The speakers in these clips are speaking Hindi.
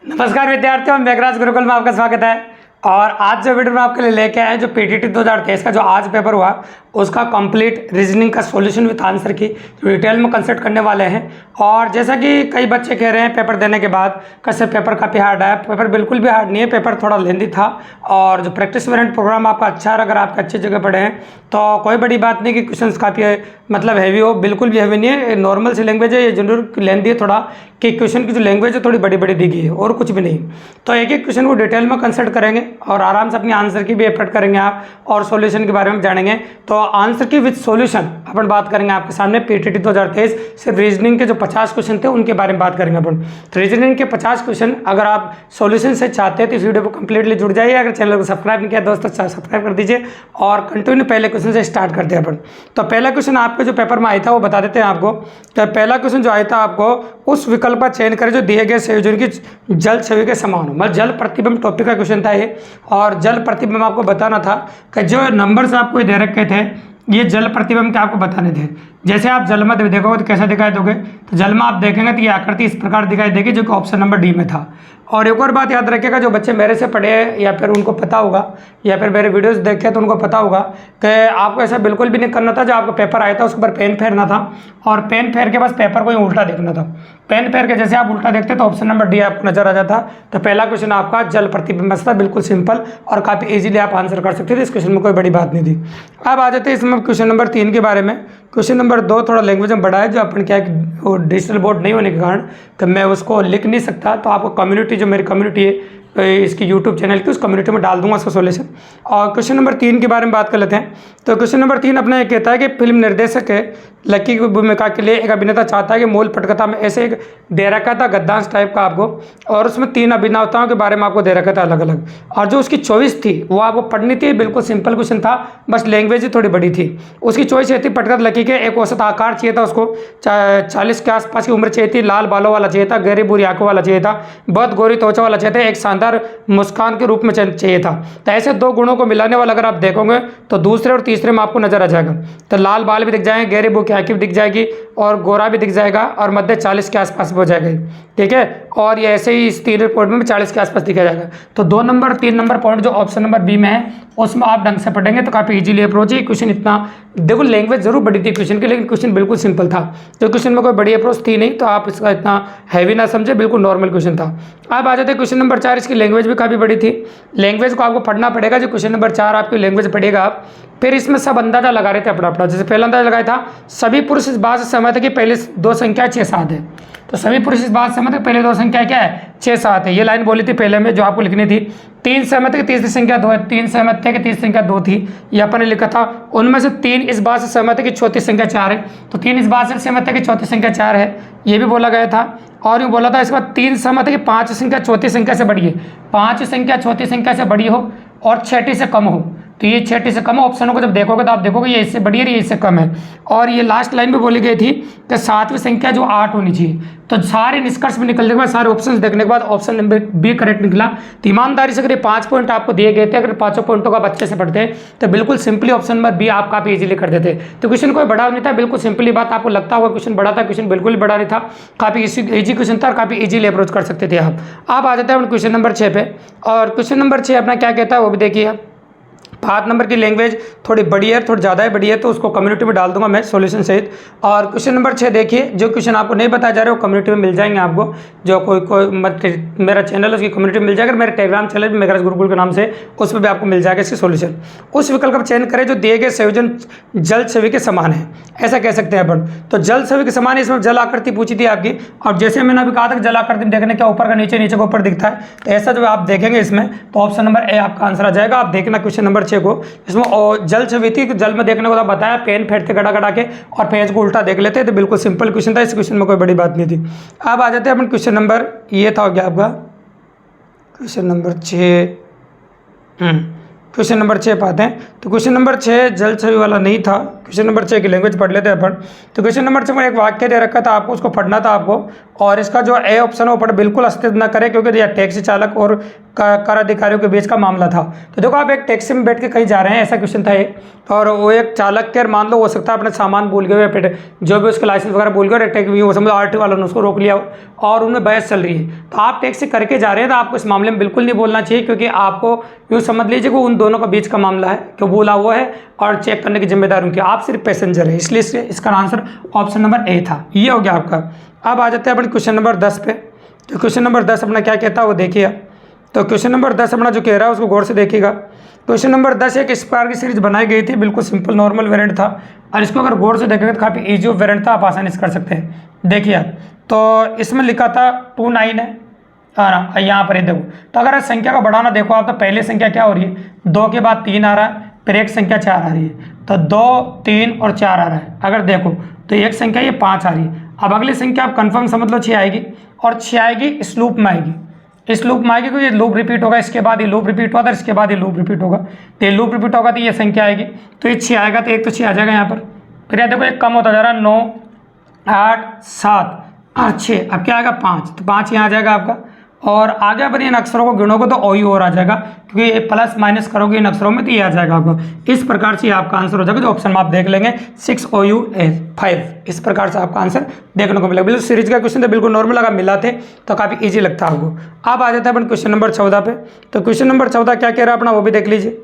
नमस्कार विद्यार्थियों, मेघराज गुरुकुल में आपका स्वागत है। और आज जो वीडियो में आपके लिए लेके आए जो पीटीटी 2023 का जो आज पेपर हुआ उसका कंप्लीट रीजनिंग का सॉल्यूशन विद आंसर की डिटेल में कंसल्ट करने वाले हैं। और जैसा कि कई बच्चे कह रहे हैं पेपर देने के बाद कैसे पेपर काफ़ी हार्ड आया, पेपर बिल्कुल भी हार्ड नहीं है, पेपर थोड़ा लेंदी था। और जो प्रैक्टिस वेरिएंट प्रोग्राम आपका अच्छा है, अगर आपके अच्छी जगह पढ़े हैं तो कोई बड़ी बात नहीं कि क्वेश्चन काफ़ी मतलब हैवी हो, बिल्कुल भी हैवी नहीं है। नॉर्मल सी लैंग्वेज है, ये जरूर लेंदी है थोड़ा कि क्वेश्चन की जो लैंग्वेज है थोड़ी बड़ी बड़ी दी गई है और कुछ भी नहीं। तो एक एक क्वेश्चन को डिटेल में कंसल्ट करेंगे और आराम से अपनी आंसर की भी एफर्ट करेंगे आप, और सॉल्यूशन के बारे में जानेंगे। तो आंसर की विद सॉल्यूशन अपन बात करेंगे आपके सामने। पीटीटी 2023 सिर्फ रीजनिंग के जो 50 क्वेश्चन थे उनके बारे में बात करेंगे अपन। तो रीजनिंग के 50 क्वेश्चन अगर आप सॉल्यूशन से चाहते हैं तो इस वीडियो को कंप्लीटली जुड़ जाइए। अगर चैनल को सब्सक्राइब नहीं किया दोस्तों सब्सक्राइब कर दीजिए और कंटिन्यू पहले क्वेश्चन से स्टार्ट करते हैं अपन। तो पहला क्वेश्चन आपके जो पेपर में आया था वो बता देते हैं आपको। तो पहला क्वेश्चन जो आया था आपको, उस विकल्प का चयन करें जो दिए गए संयोजन की जल छवि के समान हो। मतलब जल प्रतिबिंब टॉपिक का क्वेश्चन था ये। और जल प्रतिबिंब आपको बताना था कि जो नंबर्स आपको दे रखे थे ये जल प्रतिबिंब के आपको बताने थे। जैसे आप जल में देखोगे तो कैसा दिखाई दोगे, तो जल में आप देखेंगे तो ये आकृति इस प्रकार दिखाई देगी जो कि ऑप्शन नंबर डी में था। और एक और बात याद रखिएगा, जो बच्चे मेरे से पढ़े हैं या फिर उनको पता होगा या फिर मेरे वीडियोस देखे तो उनको पता होगा कि आपको ऐसा बिल्कुल भी नहीं करना था। जो आपका पेपर आया था उसके ऊपर पेन फेरना था और पेन फेर के बस पेपर को ही उल्टा देखना था। पेन फेर के जैसे आप उल्टा देखते तो ऑप्शन नंबर डी आपको नजर आ जाता। तो पहला क्वेश्चन आपका जल प्रतिबिंब था, बिल्कुल सिंपल और काफ़ी इजीली आप आंसर कर सकते थे। इस क्वेश्चन में कोई बड़ी बात नहीं थी। अब आ जाते हैं इसमें क्वेश्चन नंबर 3 के बारे में। क्वेश्चन नंबर 2 थोड़ा लैंग्वेज में बड़ा है, जो अपन क्या है डिजिटल बोर्ड नहीं होने के कारण तो मैं उसको लिख नहीं सकता। तो आपको कम्युनिटी जो मेरी कम्युनिटी है इसकी यूट्यूब चैनल की, उस कम्युनिटी में डाल दूंगा उसका सॉल्यूशन। और क्वेश्चन नंबर 3 के बारे में बात कर लेते हैं। तो क्वेश्चन नंबर 3 अपना ये कहता है कि फिल्म निर्देशक है लकी की भूमिका के लिए एक अभिनेता चाहता है कि मूल पटकथा में ऐसे एक दे रखा था गद्दांश टाइप का आपको, और उसमें 3 अभिनेताओं के बारे में आपको दे रखा था अलग अलग, और जो उसकी चॉइस थी वो आपको पढ़नी थी। बिल्कुल सिंपल क्वेश्चन था, बस लैंग्वेज ही थोड़ी बड़ी थी। उसकी चॉइस ये थी पटकथा लकी के एक औसत आकार चाहिए था उसको, 40 के आसपास की उम्र चाहिए थी, लाल बालों वाला चाहिए था, गहरी बुरी आंखों वाला चाहिए था, बहुत गोरी त्वचा वाला चाहिए था, एक शानदार मुस्कान के रूप में चाहिए था। तो ऐसे 2 गुणों को मिलाने वाला अगर आप देखोगे तो दूसरे और तीसरे में आपको नजर आ जाएगा। तो लाल बाल भी दिख जाएंगे, गहरी बुरी आंखें भी दिख जाएगी और गोरा भी दिख जाएगा और मध्य 40 के आसपास हो जाएगा। ठीक है, और ये ऐसे ही इस 3 पॉइंट में 40 के आसपास दिखा जाएगा। तो 2 नंबर 3 नंबर पॉइंट जो ऑप्शन नंबर बी में है उसमें आप ढंग से पढ़ेंगे तो काफ़ी इजीली अप्रोच है। क्वेश्चन इतना देखो लैंग्वेज जरूर बड़ी थी क्वेश्चन की, लेकिन क्वेश्चन बिल्कुल सिंपल था। तो क्वेश्चन में कोई बड़ी अप्रोच थी नहीं, तो आप इसका इतना हैवी ना समझे, बिल्कुल नॉर्मल क्वेश्चन था। अब आ जाते हैं क्वेश्चन नंबर 4। इसकी लैंग्वेज भी काफ़ी बड़ी थी। लैंग्वेज को आपको पढ़ना पड़ेगा। जो क्वेश्चन नंबर 4 आपकी लैंग्वेज पढ़ेगा आप, फिर इसमें सब अंदाजा लगा रहे थे अपना अपना। जैसे पहला अंदाजा लगाया था सभी पुरुष इस बात से सहमत है कि पहले 2 संख्या 6 7 है। तो सभी पुरुष इस बात से सहमत है पहले 2 संख्या क्या है 6 7 है। ये लाइन बोली थी पहले में जो आपको लिखनी थी। 3 सहमत है कि तीसरी संख्या 2 है। 3 सहमत थे कि तीसरी संख्या 2 थी, ये अपन ने लिखा था। उनमें से 3 इस बात से सहमत है कि चौथी संख्या 4 है। तो 3 इस बात से सहमत है कि चौथी संख्या 4 है, ये भी बोला गया था। और यूँ बोला था इसके बाद 3 सहमत है कि 5 संख्या चौथी संख्या से बड़ी है। 5 संख्या चौथी संख्या से बड़ी हो और 6ठी से कम हो। तो ये 6ठी से कम ऑप्शनों को जब देखोगे तो आप देखोगे ये इससे बड़ी है, ये इससे कम है। और ये लास्ट लाइन में बोली गई थी कि 7वीं संख्या जो 8 होनी चाहिए। तो सारे निष्कर्ष में निकलने के बाद, सारे ऑप्शंस देखने के बाद ऑप्शन नंबर बी करेक्ट निकला। तो ईमानदारी से अगर ये 5 पॉइंट आपको दिए गए थे, अगर 5 पॉइंटों का आप अच्छे से पढ़ते तो बिल्कुल सिंपली ऑप्शन नंबर बी आप काफी इजीली कर देते। तो क्वेश्चन कोई बड़ा नहीं था, बिल्कुल सिंपली बात। आपको लगता होगा क्वेश्चन बड़ा था, क्वेश्चन बिल्कुल बड़ा नहीं था, काफी इजी क्वेश्चन था और काफी इजीली अप्रोच कर सकते थे आप। आप आ जाते हैं क्वेश्चन नंबर 6 पे। और क्वेश्चन नंबर 6 अपना क्या कहता है वो भी देखिए। 5 नंबर की लैंग्वेज थोड़ी बड़ी है, थोड़ी ज़्यादा ही बड़ी है, तो उसको कम्युनिटी में डाल दूंगा मैं सॉल्यूशन सहित। और क्वेश्चन नंबर 6 देखिए, जो क्वेश्चन आपको नहीं बताया जा रहा है वो कम्युनिटी में मिल जाएंगे आपको। जो कोई मेरा चैनल है उसकी कम्युनिटी में मिल जाएगा। मेरे टेलीग्राम चैनल भी मेघराज गुरुकुल के नाम से, उस पर भी आपको मिल जाएगा इसकी सॉल्यूशन। उस विकल्प का चयन करें जो दिए गए संयोजन जल छवि के समान है, ऐसा कह सकते हैं अपन। तो जल छवि के समान है, इसमें जल आकृति पूछी थी आपकी। और जैसे मैंने अभी कहा था कि जल आकृति देखने क्या ऊपर का नीचे, नीचे का ऊपर दिखता है, तो ऐसा जो आप देखेंगे इसमें तो ऑप्शन नंबर ए आपका आंसर आ जाएगा। आप देखना क्वेश्चन नंबर 6 को। इसमें जल छवि थी, जल में देखने को तो बताया, पेन फेरते गड़ा गड़ा के और पेज को उल्टा देख लेते। तो बिल्कुल सिंपल क्वेश्चन था, इस क्वेश्चन में कोई बड़ी बात नहीं थी। अब आ जाते हैं अपन क्वेश्चन नंबर, ये था हो गया आपका क्वेश्चन नंबर 6। क्वेश्चन नंबर 6 पाते हैं। तो क्वेश्चन नंबर 6 जल छवि वाला नहीं था। क्वेश्चन नंबर 6 की लैंग्वेज पढ़ लेते हैं अपन। तो क्वेश्चन नंबर 6 में एक वाक्य दे रखा था आपको, उसको पढ़ना था आपको। और इसका जो ए ऑप्शन है वो पढ़ बिल्कुल अस्तित्व न करे, क्योंकि यह टैक्सी चालक और कर अधिकारियों के बीच का मामला था। तो देखो आप एक टैक्सी में बैठ के कहीं जा रहे हैं, ऐसा क्वेश्चन था एक, और वो एक चालक के मान लो हो सकता है अपने सामान भूल गए, फिर जो भी उसके लाइसेंस वगैरह भूल गए, टैक्सी वो समझो आरटीओ वालों ने उसको रोक लिया और उनमें बहस चल रही है। तो आप टैक्सी करके जा रहे हैं तो आपको इस मामले में बिल्कुल नहीं बोलना चाहिए, क्योंकि आपको यूँ समझ लीजिए कि उन दोनों का बीच का मामला है, क्यों बोला हुआ है और चेक करने की जिम्मेदारी उनकी, आप सिर्फ पैसेंजर है। इसलिए इसका आंसर ऑप्शन नंबर ए था। ये हो गया आपका। अब आ जाते हैं अपने क्वेश्चन नंबर 10 पे। तो क्वेश्चन नंबर 10 अपना क्या कहता है वो देखिए। तो क्वेश्चन नंबर 10 अपना जो कह रहा है उसको गौर से देखिएगा। क्वेश्चन नंबर 10 एक इस प्रकार की सीरीज बनाई गई थी, बिल्कुल सिंपल नॉर्मल वेरिएंट था, और इसको अगर गौर से देखेंगे तो काफ़ी ईजी वेरिएंट था, आप आसानी से कर सकते हैं। देखिए आप, तो इसमें लिखा था 29 है, हाँ यहाँ पर ही देखो। तो अगर संख्या को बढ़ाना देखो आप, तो पहली संख्या क्या हो रही है, 2 के बाद 3 आ रहा है, फिर एक संख्या 4 आ रही है, तो 2, 3 और 4 आ रहा है। अगर देखो तो एक संख्या ये 5 आ रही है। अब अगली संख्या आप कंफर्म समझ लो 6 आएगी, और 6 आएगी इस लूप में आएगी, इस लूप में आएगी, क्योंकि ये लूप रिपीट होगा, इसके बाद ये लूप रिपीट होगा, इसके बाद ये लूप रिपीट होगा। तो ये लूप रिपीट होगा तो ये संख्या आएगी, तो ये 6 आएगा, तो एक तो 6 आ जाएगा यहाँ पर। फिर यहाँ देखो एक कम होता जा रहा है, 9, 8, 7 और 6, अब क्या आएगा 5, तो 5 यहाँ आ जाएगा आपका। और आगे पर इन अक्षरों को गिनोगे तो OU और आ जाएगा, क्योंकि ये प्लस माइनस करोगे इन अक्षरों में तो ये आ जाएगा आपका। इस प्रकार से आपका आंसर हो जाएगा, जो ऑप्शन में आप देख लेंगे 6OU 5, इस प्रकार से आपका आंसर देखने को मिलेगा। बिल्कुल सीरीज का क्वेश्चन था, बिल्कुल नॉर्मल अगर मिलाते तो काफ़ी ईजी लगता है आपको। अब आ जाता है अपन क्वेश्चन नंबर 14 पे। तो क्वेश्चन नंबर 14 क्या कह रहा है अपना, वो भी देख लीजिए।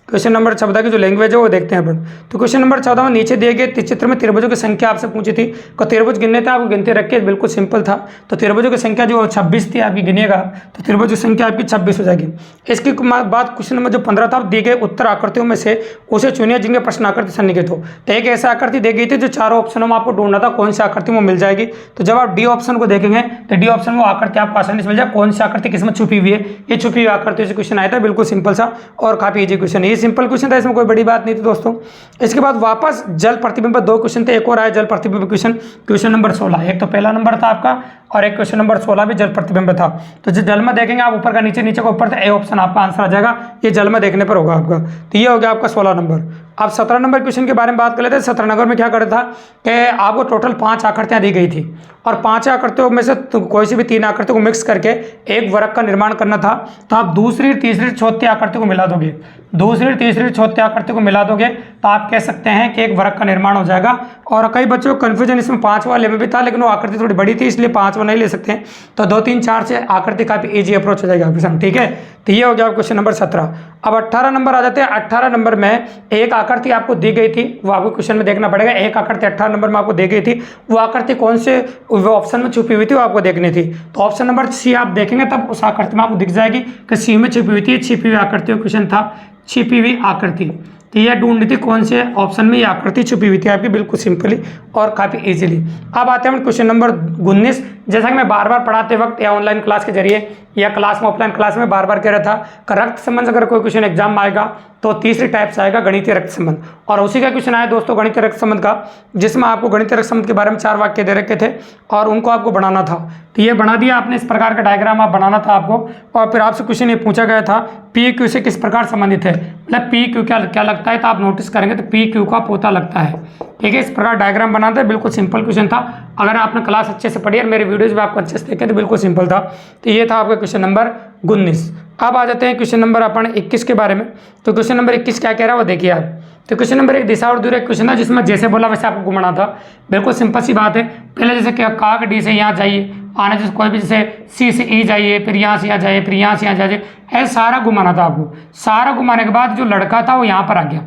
क्वेश्चन नंबर 14 की जो लैंग्वेज है वो देखते हैं अपन। तो क्वेश्चन नंबर 14 में नीचे दिए गए चित्र में त्रिभुजों की संख्या आपसे पूछी थी, को त्रिभुज गिनने थे, आपको गिनते रख के, बिल्कुल सिंपल था। तो त्रिभुजों की संख्या जो 26 थी आपकी, गिनिएगा तो त्रिभुज की संख्या आपकी 26 हो जाएगी। इसके बाद क्वेश्चन नंबर जो 15 था, दी गए उत्तर आकृतियों में से उसे चुनिए जिनके प्रश्न आकृति सन्निहित हो। तो एक ऐसा आकृति दी गई थी जो चारों ऑप्शनों में आपको ढूंढना था कौन सी आकृति में मिल जाएगी। तो जब आप डी ऑप्शन को देखेंगे तो डी ऑप्शन में आकृति आपको आसानी से मिल जाए, कौन सी आकृति किसमें छुपी हुई है, ये छुपी हुई आकृति से क्वेश्चन आया था, बिल्कुल सिंपल सा और काफी ईजी क्वेश्चन है। ये सिंपल क्वेश्चन था, इसमें कोई बड़ी बात नहीं थी दोस्तों। इसके बाद वापस जल प्रतिबिंब पर 2 क्वेश्चन थे, एक और आया जल प्रतिबिंब क्वेश्चन, क्वेश्चन नंबर 16। एक तो पहला नंबर था आपका और एक क्वेश्चन नंबर 16 भी जल प्रतिबिंब था। तो जो जल में देखेंगे आप ऊपर का नीचे, नीचे का ऊपर, तो ए ऑप्शन आपका आंसर आ जाएगा, ये जल में देखने पर होगा आपका। तो ये हो गया आपका 16 नंबर। अब 17 नंबर क्वेश्चन के बारे में बात कर लेते हैं। 17 नंबर में क्या कर रहा था कि आपको टोटल 5 आकृतियां दी गई थी, और 5 आकृतियों में से कोई सी भी 3 आकृतियों को मिक्स करके एक वर्ग का निर्माण करना था। तो आप दूसरी, तीसरी, चौथी आकृति को मिला दोगे, दूसरी, तीसरी, चौथी आकृति को मिला दोगे तो आप कह सकते हैं कि एक वर्ग का निर्माण हो जाएगा। और कई बच्चों को कन्फ्यूजन इसमें 5 वाले में भी था, लेकिन वो आकृति थोड़ी बड़ी थी इसलिए 5 नहीं ले सकते हैं। तो 2, 3, 4 से आकृति काफी इजी अप्रोच हो जाएगी आपके सामने, ठीक है। तो ये हो गया क्वेश्चन नंबर 17। अब 18 नंबर आ जाते हैं। 18 नंबर में एक आकृति आपको दी गई थी, वो आपको क्वेश्चन में देखना पड़ेगा। एक आकृति 18 नंबर में आपको दी गई थी, वो आकृति कौन से ऑप्शन में छुपी हुई थी वो आपको देखनी थी। तो ऑप्शन नंबर सी आप देखेंगे तब उस आकृति में आपको दिख जाएगी कि सी में छुपी हुई थी, छिपी हुई आकृति का क्वेश्चन था, छिपी हुई आकृति। तो यह ढूंढनी थी कौन से ऑप्शन में ये आकृति छुपी हुई थी आपकी, बिल्कुल सिंपली और काफ़ी इजीली। अब आते हैं क्वेश्चन नंबर 19। जैसा कि मैं बार बार पढ़ाते वक्त या ऑनलाइन क्लास के जरिए या क्लास में, ऑफलाइन क्लास में बार बार कह रहा था कि रक्त संबंध अगर कोई क्वेश्चन एग्जाम में आएगा तो तीसरी टाइप से आएगा, गणितीय रक्त संबंध। और उसी का क्वेश्चन आया दोस्तों गणितीय रक्त संबंध का, जिसमें आपको गणितीय रक्त संबंध के बारे में 4 वाक्य दे रखे थे और उनको आपको बनाना था। तो ये बना दिया आपने, इस प्रकार का डायग्राम आप बनाना था आपको। और फिर आपसे क्वेश्चन ये पूछा गया था पी क्यू से किस प्रकार संबंधित है, मतलब पी क्यू क्या लगता है, तो आप नोटिस करेंगे तो पी क्यू का पोता लगता है, ठीक है। इस प्रकार डायग्राम बनाते हैं, बिल्कुल सिंपल क्वेश्चन था। अगर आपने क्लास अच्छे से पढ़ी और मेरे वीडियोज भी आपको अच्छे से देखे तो बिल्कुल सिंपल था। तो ये था आपका क्वेश्चन नंबर 19। अब आ जाते हैं क्वेश्चन नंबर अपन 21 के बारे में। तो क्वेश्चन नंबर 21 क्या कह रहा है वो देखिए आप। तो क्वेश्चन नंबर 1 दिशा और दूरी क्वेश्चन था, जिसमें जैसे बोला वैसे आपको घुमाना था, बिल्कुल सिंपल सी बात है। पहले जैसे क्या कहा कि डी से यहाँ जाइए, आने जैसे कोई भी जैसे सी से ई जाइए, फिर यहाँ से यहाँ जाइए, फिर यहाँ से यहाँ जाइए, ऐसा सारा घुमाना था आपको। सारा घुमाने के बाद जो लड़का था वो यहाँ पर आ गया,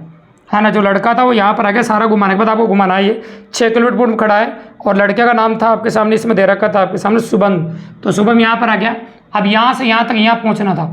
है ना, जो लड़का था वो यहाँ पर आ गया। सारा घुमाने के बाद आपको घुमाना है, ये 6 किलोमीटर पूर्व खड़ा है और लड़के का नाम था आपके सामने, इसमें दे रखा था आपके सामने शुभम। तो शुभम यहाँ पर आ गया। अब यहाँ से यहाँ तक यहाँ पहुँचना था।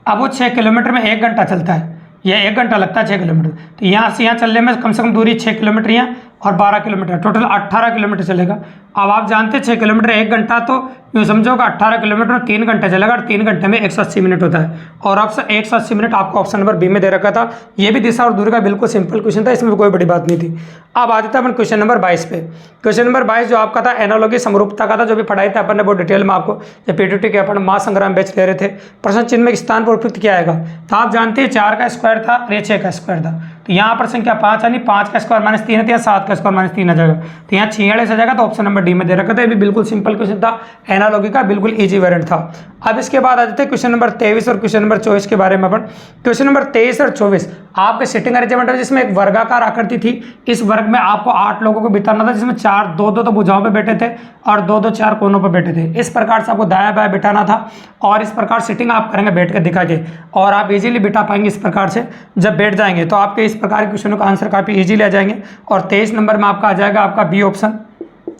अब वो 6 किलोमीटर में 1 घंटा चलता है, यह 1 घंटा लगता है 6 किलोमीटर। तो यहाँ से यहाँ चलने में कम से कम दूरी 6 किलोमीटर यहाँ और 12 किलोमीटर, टोटल 18 किलोमीटर चलेगा। अब आप जानते हैं 6 किलोमीटर 1 घंटा, तो यूँ समझो कि 18 किलोमीटर में 3 घंटे चलेगा और 3 घंटे में 180 मिनट होता है। और अब 180 मिनट आपको ऑप्शन नंबर बी में दे रखा था। ये भी दिशा और दूरी का बिल्कुल सिंपल क्वेश्चन था, इसमें भी कोई बड़ी बात नहीं थी। अब आ जाता है अपन क्वेश्चन नंबर 22 पे। क्वेश्चन नंबर 22 जो आपका था एनालॉगी समरूपता का था, जो भी पढ़ाई था अपन ने बहुत डिटेल में आपको, जब पीटीटी के अपन महासंग्राम बैच ले रहे थे। प्रश्न चिन्ह में स्थान पर उपयुक्त क्या आएगा, तो आप जानते हैं 4 का स्क्वायर था और ये 6 का स्क्वायर था। तो यहाँ पर संख्या 5 यानी 5 का स्क्वायर माइनस 3 है, तो यहाँ 7 का स्क्वायर माइनस 3 आ जाएगा, तो यहाँ 46 आ जाएगा। तो ऑप्शन नंबर डी में दे रखा था। ये भी बिल्कुल सिंपल क्वेश्चन था, एनालॉजी का बिल्कुल ईजी वेरिएंट था। अब इसके बाद आ जाते हैं क्वेश्चन नंबर 23 और क्वेश्चन नंबर 24 के बारे में। अपन क्वेश्चन नंबर 23 और 24 आपके सिटिंग अरेंजमेंट है, जिसमें एक वर्गाकार आकृति थी। इस वर्ग में आपको 8 लोगों को बिताना था, जिसमें 4 2 2 तो भुजाओं पे बैठे थे और 2 2 4 कोनों पे बैठे थे। इस प्रकार से आपको दायां बायां बिठाना था और इस प्रकार सिटिंग आप करेंगे बैठ के दिखा के, और आप इजीली बिठा पाएंगे इस प्रकार से। जब बैठ जाएंगे तो आपके इस प्रकार के क्वेश्चनों का आंसर काफी इजीली आ जाएंगे। और 23 नंबर में आपका आ जाएगा आपका बी ऑप्शन,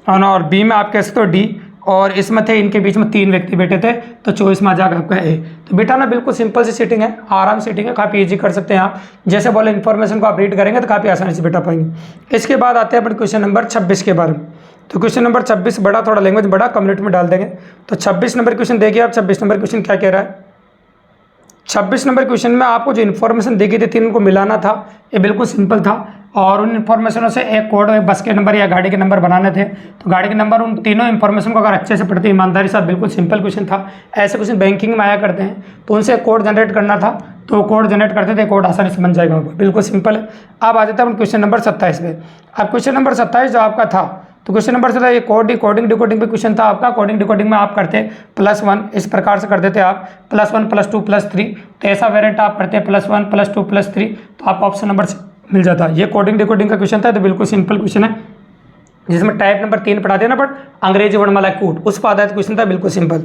और बी में आप कह सकते हो डी, और इसमें थे इनके बीच में 3 व्यक्ति बैठे थे, तो 24 में आ जाएगा आपका ए। तो बेटा ना बिल्कुल सिंपल सी सीटिंग है, आराम सीटिंग है, काफ़ी इजी कर सकते हैं आप। जैसे बोले इन्फॉर्मेशन को आप रीड करेंगे तो काफ़ी आसानी से बैठा पाएंगे। इसके बाद आते हैं अपन क्वेश्चन नंबर 26 के बारे में। तो क्वेश्चन नंबर 26 बड़ा, थोड़ा लैंग्वेज बड़ा, कम्युनिटी में डाल देंगे। तो 26 नंबर क्वेश्चन देखिए आप। 26 नंबर क्वेश्चन क्या कह रहा है? 26 नंबर क्वेश्चन में आपको जो इन्फॉर्मेशन दी गई थी 3 को मिलाना था। ये बिल्कुल सिंपल था, और उन इन्फॉर्मेशनों से एक कोड, एक बस के नंबर या गाड़ी के नंबर बनाने थे। तो गाड़ी के नंबर, उन तीनों इन्फॉर्मेशन को अगर अच्छे से पढ़ते ईमानदारी से, बिल्कुल सिंपल क्वेश्चन था। ऐसे क्वेश्चन बैंकिंग में आया करते हैं, तो उनसे कोड जनरेट करना था, तो कोड जनरेट करते थे, कोड आसानी से बन जाएगा, बिल्कुल सिंपल है। अब आ जाता है क्वेश्चन नंबर 27 पे। अब क्वेश्चन नंबर 27 जो आपका था, तो क्वेश्चन नंबर 27 ये कोडिंग डिकोडिंग पे क्वेश्चन था आपका। कोडिंग डिकोडिंग में आप करते +1, इस प्रकार से कर देते आप +1 +2 +3, तो ऐसा वेरिएंट आप करते हैं +1 +2 +3, तो आपको ऑप्शन नंबर मिल जाता है। ये कोडिंग डिकोडिंग का क्वेश्चन था, तो बिल्कुल सिंपल क्वेश्चन है, जिसमें टाइप नंबर 3 पढ़ाते हैं ना, बट अंग्रेजी वर्णमाला कूट, उस पर आधारित क्वेश्चन था, बिल्कुल सिंपल।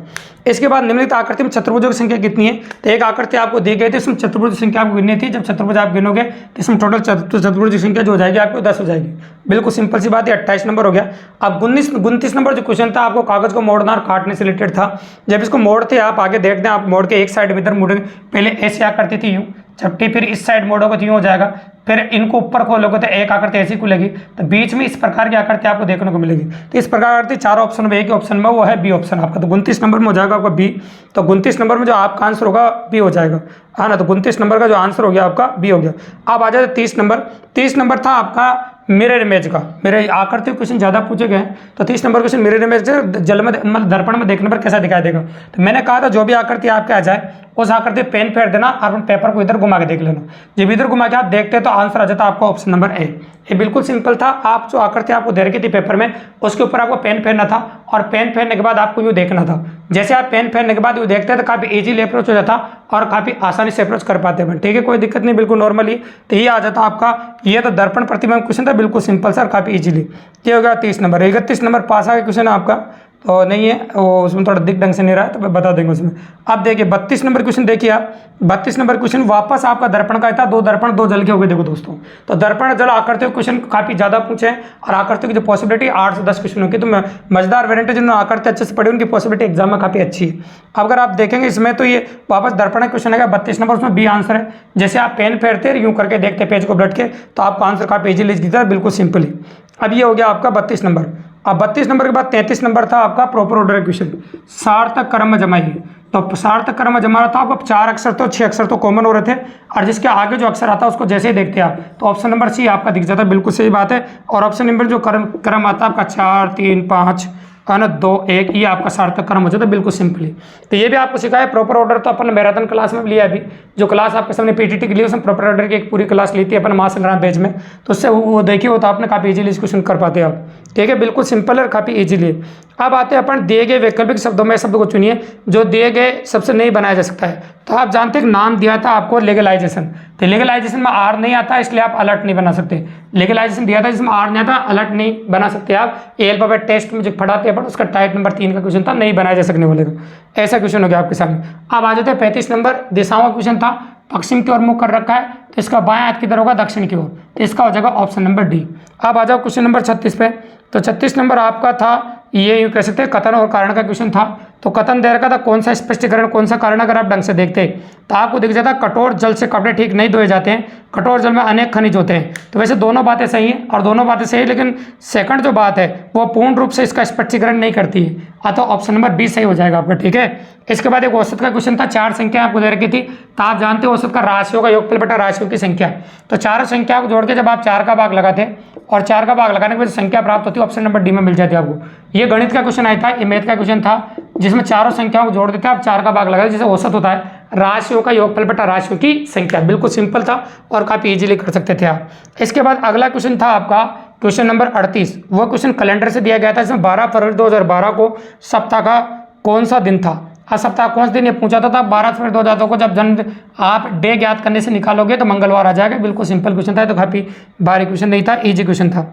इसके बाद निम्नलिखित आकृति में चतुर्भुजों की संख्या कितनी है? तो एक आकृति आपको दी गई थी, इसमें चतुर्भुज की संख्या आपको गिननी थी। जब चतुर्भुज आप गिनोगे तो इसमें टोटल चतुर्भुज की संख्या जो हो जाएगी आपको 10 हो जाएगी। बिल्कुल सिंपल सी बात है। 28 नंबर हो गया। अब 29 नंबर जो क्वेश्चन था, आपको कागज को मोड़ना और काटने से रिलेटेड था। जब इसको मोड़ते आप आगे देखते हैं, आप मोड़ के एक साइड में इधर मोड़ेंगे, पहले ऐसे आकृति थी यूँ, झपटी, फिर इस साइड मोड़ोगे तो यूँ हो जाएगा, फिर इनको ऊपर खोलोगे तो एक आकृति ऐसी खुलेगी, तो बीच में इस प्रकार की आकृति आपको देखने को मिलेगी। तो इस प्रकार आकृति चारों ऑप्शन में, एक ही ऑप्शन में वो है बी ऑप्शन आपका। तो 29 नंबर में हो जाएगा आपका बी। तो 29 नंबर में जो आपका आंसर होगा बी हो जाएगा, है ना। तो 29 नंबर का जो आंसर हो गया आपका बी हो गया। अब आ जाए 30 नंबर। 30 नंबर था आपका मिरर इमेज का। मेरे आकृति क्वेश्चन ज़्यादा पूछे गए हैं, तो 30 नंबर क्वेश्चन मिरर इमेज जल में, मतलब दर्पण में देखने पर कैसा दिखाई देगा। तो मैंने कहा था जो भी आकृति आपके आ जाए उस आकृति पेन फेर देना और अपन पेपर को इधर घुमा के देख लेना। जब इधर घुमा के आप देखते हैं तो आंसर आ जाता है आपका ऑप्शन नंबर ए। ये बिल्कुल सिंपल था। आप जो आकृति आपको दे रखी थी पेपर में, उसके ऊपर आपको पेन फेरना था, और पेन फेरने के बाद आपको यूँ देखना था। जैसे आप पेन फेरने के बाद यूँ देखते हैं तो काफ़ी इजीली अप्रोच हो जाता और काफ़ी आसानी से अप्रोच कर पाते हैं। ठीक है, कोई दिक्कत नहीं, बिल्कुल नॉर्मली। तो ये आ जाता आपका, ये तो दर्पण प्रतिबिंब क्वेश्चन था, बिल्कुल सिंपल सर, काफ़ी इजीली। ये हो गया 30 नंबर। 31 नंबर पास आगे क्वेश्चन है आपका, तो नहीं है वो, उसमें थोड़ा दिख ढंग से नहीं रहा है, तो मैं बता देंगे उसमें। अब देखिए 32 नंबर क्वेश्चन देखिए आप। 32 नंबर क्वेश्चन वापस आपका दर्पण का था। 2 दर्पण 2 जल के हो गए। देखो दोस्तों, तो दर्पण जल आकृतियों क्वेश्चन काफ़ी ज़्यादा पूछे हैं, और आकृतियों की जो पॉसिबिलिटी 8 से 10 क्वेश्चन की, तो मजेदार वेरिएंट जिन्होंने आकृति अच्छे से पढ़ी उनकी पॉसिबिलिटी एग्जाम में काफ़ी अच्छी है। अब अगर आप देखेंगे इसमें, तो ये वापस दर्पण क्वेश्चन है 32 नंबर, उसमें बी आंसर है। जैसे आप पेन फेरते यूँ करके देखते पेज को पलट के, तो आपका आंसर काफ़ी इजीली दिखता है, बिल्कुल सिंपल ही। अब ये हो गया आपका 32 नंबर। अब 32 नंबर के बाद 33 नंबर था आपका प्रॉपर ऑर्डर क्वेश्चन, सार्थक क्रम में जमाइए। तो सार्थक क्रम में जमा रहा था आपको 4 अक्षर तो 6 अक्षर तो कॉमन हो रहे थे, और जिसके आगे जो अक्षर आता है उसको जैसे ही देखते हैं आप, तो ऑप्शन नंबर सी आपका दिख जाता है, बिल्कुल सही बात है। और ऑप्शन नंबर जो क्रम आता है आपका 4 3 5 है ना 2 1, ये आपका सार्थक क्रम हो जाता है, बिल्कुल सिंपली। तो ये भी आपको सिखाया प्रॉपर ऑर्डर, तो अपन मैराथन क्लास में भी लिया। अभी जो क्लास आपके सामने पीटीटी के लिए, उसमें प्रॉपर ऑर्डर की एक पूरी क्लास ली थी अपन महासंग्राम पेज में, तो उससे वो देखिए, वो तो आपने काफ़ी इजीली इस क्वेश्चन कर पाते हैं आप। ठीक है, बिल्कुल सिंपल है, काफ़ी इजीली। अब आते हैं अपन दिए गए वैकल्पिक शब्दों में शब्द को चुनिए जो दिए गए सबसे नहीं बनाया जा सकता है। तो आप जानते हैं नाम दिया था आपको लीगलाइजेशन, तो लीगलाइजेशन में आर नहीं आता, इसलिए आप अलर्ट नहीं बना सकते। लीगलाइजेशन दिया था जिसमें आर नहीं आता, अलर्ट नहीं बना सकते आप। ए अल्फाबेट टेस्ट में जो पढ़ाते हैं अपन, उसका टाइप नंबर 3 का क्वेश्चन था, नहीं बनाया जा सकने वाले का। ऐसा क्वेश्चन हो गया आपके सामने। अब आ जाते हैं 35 नंबर। दिशाओं का क्वेश्चन था, पश्चिम की ओर मुख कर रखा है, तो इसका बायां हाथ किधर होगा? दक्षिण की ओर, तो इसका हो जाएगा ऑप्शन नंबर डी। अब आ जाओ क्वेश्चन नंबर 36 पे। तो 36 नंबर आपका था, ये यूँ कह सकते हैं कथन और कारण का क्वेश्चन था। तो कथन दे रखा था, कौन सा स्पष्टीकरण कौन सा कारण, अगर आप ढंग से देखते तो आपको दिख जाता कठोर जल से कपड़े ठीक नहीं धोए जाते हैं, कठोर जल में अनेक खनिज होते हैं। तो वैसे दोनों बातें सही हैं और दोनों बातें सही है, लेकिन सेकंड जो बात है वो पूर्ण रूप से इसका स्पष्टीकरण नहीं करती है, अतः ऑप्शन नंबर बी सही हो जाएगा आपका। ठीक है, इसके बाद एक औसत का क्वेश्चन था, 4 संख्या आपको दे रखी थी। तो आप जानते हो औसत का राशियों का योगफल बटा राशियों की संख्या, तो चारों संख्या को जोड़ के जब आप 4 का भाग लगाते और 4 का भाग लगाने के बाद संख्या प्राप्त होती है, ऑप्शन नंबर डी में मिल जाती है आपको। ये गणित का क्वेश्चन आया था, ये मैथ का क्वेश्चन था, जिसमें चारों संख्याओं को जोड़ देते हैं आप, 4 का भाग लगाते, जैसे औसत होता है राशियों का योगफल बटा राशियों की संख्या। बिल्कुल सिंपल था और काफ़ी इजीली कर सकते थे आप। इसके बाद अगला क्वेश्चन था आपका क्वेश्चन नंबर 38। वह क्वेश्चन कैलेंडर से दिया गया था, इसमें 12 फरवरी 2012 को सप्ताह का कौन सा दिन था। सप्ताह कौन सा दिन ये पूछा था 12 फरवरी 2012 को जब जन्म आप डे ज्ञात करने से निकालोगे तो मंगलवार आ जाएगा। बिल्कुल सिंपल क्वेश्चन था, तो काफ़ी भारी क्वेश्चन नहीं था, ईजी क्वेश्चन था।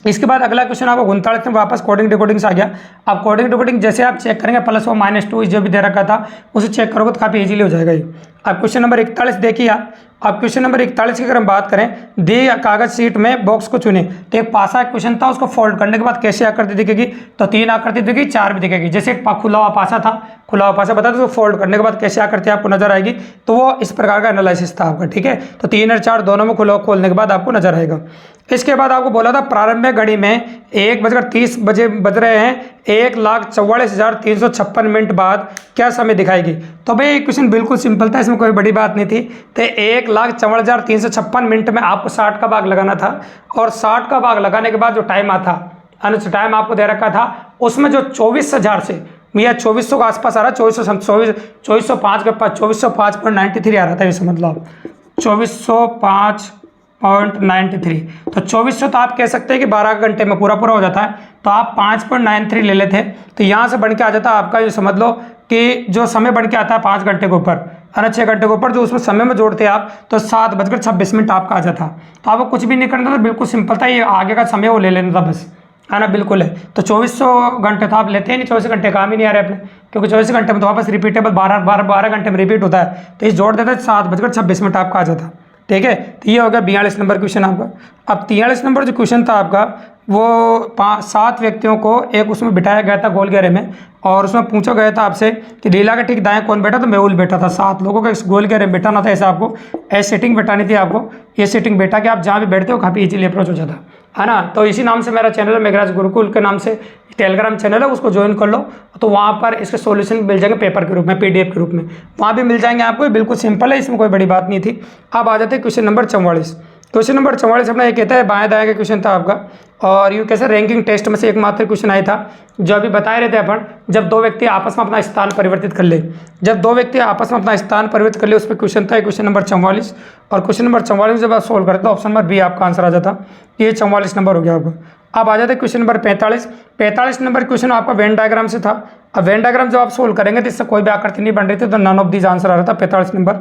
इसके बाद अगला क्वेश्चन आपको 39 में वापस कोडिंग डिकोडिंग से आ गया। अब कोडिंग डिकोडिंग जैसे आप चेक करेंगे +1 -2 जो भी दे रखा था उसे चेक करोगे तो काफ़ी इजीली हो जाएगा ये। अब क्वेश्चन नंबर 41 देखिए आप। अब क्वेश्चन नंबर 41 की अगर हम बात करें, दी कागज शीट में बॉक्स को चुने, तो एक पासा क्वेश्चन था, उसको फोल्ड करने के बाद कैसे आकृति दिखेगी, तो 3 आकृति दिखेगी, 4 भी दिखेगी। जैसे एक खुला हुआ पासा था, खुला हुआ पासा बता दो, तो फोल्ड करने के बाद कैसे आकृति आपको नजर आएगी, तो वो इस प्रकार का एनालिसिस था आपका। ठीक है, तो 3 और 4 दोनों में खुला खोलने के बाद आपको नजर आएगा। इसके बाद आपको बोला था प्रारंभिक घड़ी में 1:30 बज रहे हैं, 1,44,356 मिनट बाद क्या समय दिखाएगी। तो भाई क्वेश्चन बिल्कुल सिंपल था, इसमें कोई बड़ी बात नहीं थी। तो 1,44,356 मिनट में आपको 60 का भाग लगाना था, और 60 का भाग लगाने के बाद जो टाइम आता, टाइम आपको दे रखा था, उसमें जो 24,000 से या 2400 के आसपास आ रहा है, 2405 के पास 2405.93 आ रहा था, ये समझ लो आप 2405.93। तो 2400 तो आप कह सकते हैं कि 12 घंटे में पूरा हो जाता है, तो आप 5.93 ले लेते, तो यहाँ से बन के आ जाता है आपका, ये समझ लो कि जो समय बन के आता है 5 घंटे के ऊपर, है ना, 6 घंटे के ऊपर, जो उसमें समय में जोड़ते आप तो 7:26 आपका आ जाता। तो आपको कुछ भी नहीं करना था, बिल्कुल सिंपल था, ये आगे का समय वो ले लेना था बस, है ना, बिल्कुल है। तो 2400 घंटे तो आप लेते हैं नहीं, 24 घंटे काम ही नहीं आ रहे अपने, क्योंकि 24 घंटे में तो वापस रिपीटेबल 12 घंटे में रिपीट होता है, तो इस जोड़ देते 7:26 आपका आ जाता। ठीक है, तो ये हो गया 42 नंबर क्वेश्चन आपका। अब 43 नंबर जो क्वेश्चन था आपका, वो 7 व्यक्तियों को एक उसमें बिठाया गया था गोल घेरे में, और उसमें पूछा गया था आपसे कि लीला के ठीक दाएं कौन बैठा, तो मेहुल बैठा था। 7 लोगों को इस गोल घेरे में बैठाना था, ऐसा आपको ऐसी सेटिंग बैठानी थी आपको। ये सेटिंग बैठा के आप जहाँ भी बैठते हो काफ़ी इजीली अप्रोच हो जाता है ना। तो इसी नाम से मेरा चैनल है, मेघराज गुरुकुल के नाम से टेलीग्राम चैनल है, उसको ज्वाइन कर लो, तो वहाँ पर इसके सॉल्यूशन मिल जाएंगे पेपर के रूप में, PDF के रूप में, वहाँ भी मिल जाएंगे आपको। बिल्कुल सिंपल है, इसमें कोई बड़ी बात नहीं थी। अब आ जाते हैं क्वेश्चन नंबर 44। क्वेश्चन नंबर 44 अपना ये कहता है, बाएं दाएं का क्वेश्चन था आपका, और यूँ कैसे रैंकिंग टेस्ट में से एकमात्र क्वेश्चन आया था, जो अभी बताए रहे थे अपन, जब 2 व्यक्ति आपस में अपना स्थान परिवर्तित कर ले, जब 2 व्यक्ति आपस में अपना स्थान परिवर्तित कर ले, उस पर क्वेश्चन था क्वेश्चन नंबर 44। और क्वेश्चन नंबर 44 जब आप सोल्व करते तो ऑप्शन नंबर बी आपका आंसर आ जाता। ये 44 नंबर हो गया आपका। अब आ जाते क्वेश्चन नंबर 45। 45 नंबर क्वेश्चन आपका वेन डायग्राम से था। अब वेन डायग्राम जब आप सोल्व करेंगे तो इससे कोई भी आकृति नहीं बन रही थी, तो नन ऑफ दीज आंसर आ रहा था 45 नंबर।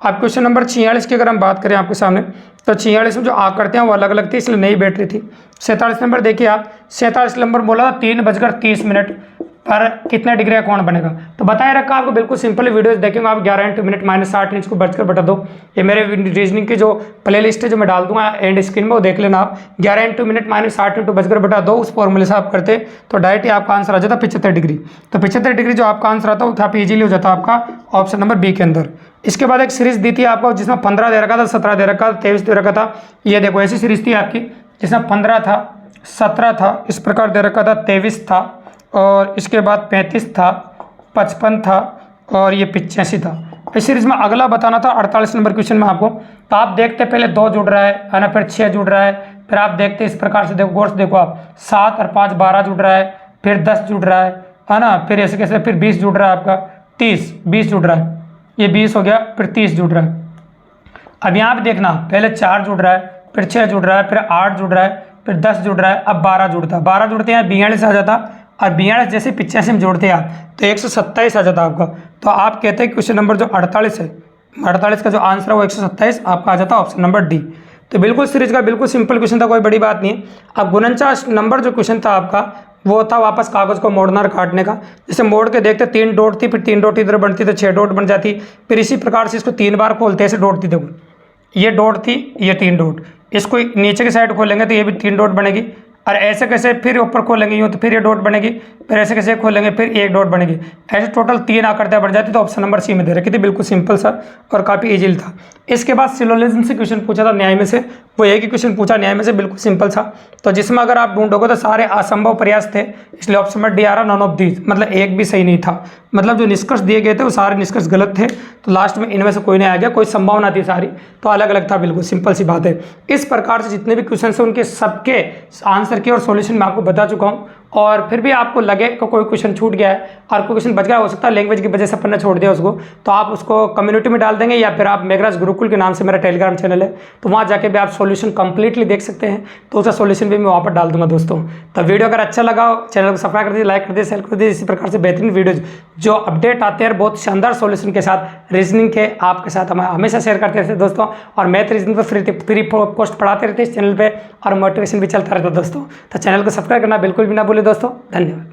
अब क्वेश्चन नंबर 46 की अगर हम बात करें आपके सामने, तो 46 में जो आकृतियाँ वो अलग अलग थी, इसलिए नहीं बैठ रही थी। 47 नंबर देखिए आप, 47 नंबर बोला था 3:30 पर कितने डिग्री का कोण बनेगा, तो बताया रखा आपको। बिल्कुल सिंपल वीडियोस देखेंगे आप, 11 × मिनट -60 इंच को बचकर बटा 2। ये मेरे रीजनिंग की जो प्ले लिस्ट है जो मैं डाल दूंगा एंड स्क्रीन में, वो देख लेना आप। 11 × मिनट -60 × बचकर बटा 2 उस फॉर्मूले से आप करते तो डायरेक्ट ही आपका आंसर आ जाता 75 डिग्री। तो 75 डिग्री जो आपका आंसर आता है वो काफ़ी इजीली हो जाता आपका ऑप्शन नंबर बी के अंदर। इसके बाद एक सीरीज दी थी आपको जिसमें 15 दे रखा था, 17 दे रखा था, 23 दे रखा था। ये देखो ऐसी सीरीज थी आपकी जिसमें 15 था, 17 था, इस प्रकार दे रखा था, 23 था, और इसके बाद 35 था, 55 था, और ये 85 था। इस सीरीज में अगला बताना था 48 नंबर क्वेश्चन में आपको। तो आप देखते पहले 2 जुड़ रहा है ना, फिर 6 जुड़ रहा है, फिर आप देखते इस प्रकार से, देखो गौर से देखो आप, 7 और 5 12 जुड़ रहा है, फिर 10 जुड़ रहा है ना, फिर ऐसे कैसे, फिर 20 जुड़ रहा है आपका, 20 जुड़ रहा है, ये 20 हो गया, फिर 30 जुड़ रहा है। अब यहाँ पे देखना, पहले 4 जुड़ रहा है, फिर 6 जुड़ रहा है, फिर 8 जुड़ रहा है, फिर 10 जुड़ रहा है, अब 12 जुड़ता है। 12 जुड़ते हैं 42 आ जाता, और 42 जैसे 85 में जोड़ते हैं आप तो 127 आ जाता आपका। तो आप कहते हैं क्वेश्चन नंबर जो 48 है, 48 का जो आंसर है वो 127 आपका आ जाता ऑप्शन नंबर डी। तो बिल्कुल सीरीज का बिल्कुल सिंपल क्वेश्चन था, कोई बड़ी बात नहीं है। अब 49 नंबर जो क्वेश्चन था आपका वो था वापस कागज़ को मोड़ना और काटने का। जैसे मोड़ के देखते 3 डॉट थी, फिर 3 डॉट इधर बनती तो 6 डॉट बन जाती, फिर इसी प्रकार से इसको 3 बार खोलते ऐसे डॉट थी, देखो ये डॉट थी, ये 3 डॉट, इसको नीचे की साइड खोलेंगे तो ये भी 3 डॉट बनेगी, और ऐसे कैसे फिर ऊपर खोलेंगे यूँ तो फिर ये डॉट बनेगी, फिर ऐसे कैसे खोलेंगे फिर एक डॉट बनेगी, ऐसे टोटल 3 आकृतियाँ बन जाती। तो ऑप्शन नंबर सी में दे रखी थी, बिल्कुल सिंपल सा और काफ़ी इजीली था। इसके बाद सिलोजिज्म से क्वेश्चन पूछा था न्याय में से, वो एक ही क्वेश्चन पूछा न्याय में से, बिल्कुल सिंपल था। तो जिसमें अगर आप ढूंढोगे तो सारे असंभव प्रयास थे, इसलिए ऑप्शन नंबर डी आ रहा नॉन ऑफ दीज, मतलब एक भी सही नहीं था, मतलब जो निष्कर्ष दिए गए थे वो सारे निष्कर्ष गलत थे। तो लास्ट में इनमें से कोई नहीं आ गया, कोई संभावना थी सारी तो अलग अलग था, बिल्कुल सिंपल सी बात है। इस प्रकार से जितने भी क्वेश्चन हैं उनके सबके आंसर की और सॉल्यूशन मैं आपको बता चुका हूँ, और फिर भी आपको लगे कि कोई क्वेश्चन छूट गया है और कोई क्वेश्चन बच गया, हो सकता है लैंग्वेज की वजह से अपन ने छोड़ दिया उसको, तो आप उसको कम्युनिटी में डाल देंगे या फिर आप मेघराज गुरुकुल के नाम से मेरा टेलीग्राम चैनल है, तो वहाँ जाके भी आप सॉल्यूशन कंप्लीटली देख सकते हैं। तो उसका सॉल्यूशन भी मैं वहाँ पर डाल दूंगा दोस्तों। तो वीडियो अगर अच्छा लगा हो चैनल को सब्सक्राइब कर दीजिए, लाइक कर दीजिए, शेयर कर दीजिए। इसी प्रकार से बेहतरीन वीडियोज जो अपडेट आते हैं बहुत शानदार सॉल्यूशन के साथ, रीजनिंग के आपके साथ हम हमेशा शेयर करते रहते दोस्तों। और मैथ रीजनिंग पर फ्री पोस्ट पढ़ाते रहते हैं इस चैनल पर और मोटिवेशन भी चलता रहता है दोस्तों। तो चैनल को सब्सक्राइब करना बिल्कुल भी ना भूलें दोस्तों। धन्यवाद।